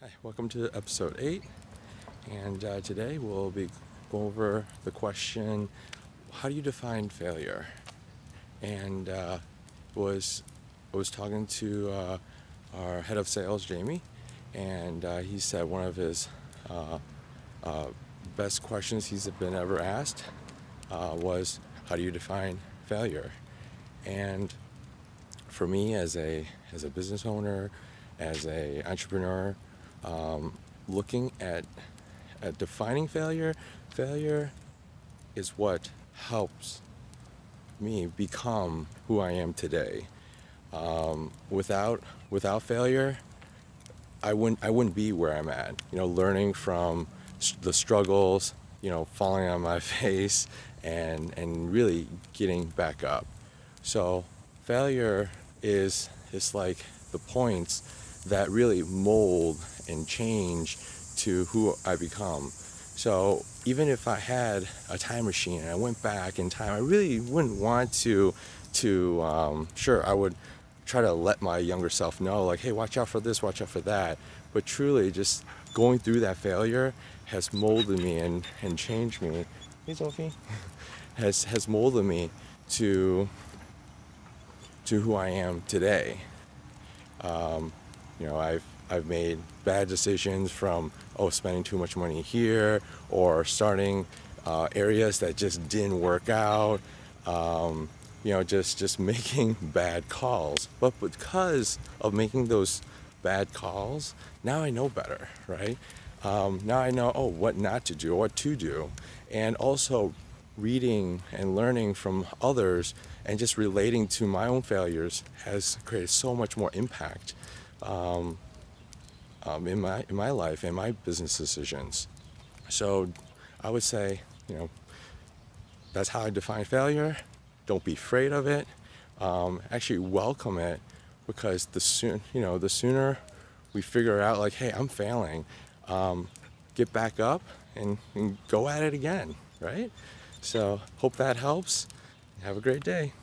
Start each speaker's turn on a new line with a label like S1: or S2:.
S1: Hi, welcome to episode 8, and today we'll be going over the question, how do you define failure? And was I was talking to our head of sales, Jamie, and he said one of his uh, uh, best questions he's been ever asked was, how do you define failure? And for me, as a business owner, as a entrepreneur, looking at defining failure, failure is what helps me become who I am today. Without failure, I wouldn't be where I'm at. Learning from the struggles, falling on my face, and really getting back up. So failure is like the points that really mold and change to who I become. So even if I had a time machine and I went back in time, I really wouldn't want sure, I would try to let my younger self know, like, hey, watch out for this, watch out for that. But truly, just going through that failure has molded me and changed me. Hey, Sophie, has molded me to who I am today. I've made bad decisions from spending too much money here, or starting areas that just didn't work out. Just making bad calls. But because of making those bad calls, now I know better, right? Now I know what not to do, what to do, and also reading and learning from others and just relating to my own failures has created so much more impact in my life and my business decisions. So I would say, that's how I define failure. Don't be afraid of it. Actually welcome it, because the sooner we figure out, like, hey, I'm failing, get back up and go at it again, right? So hope that helps. Have a great day.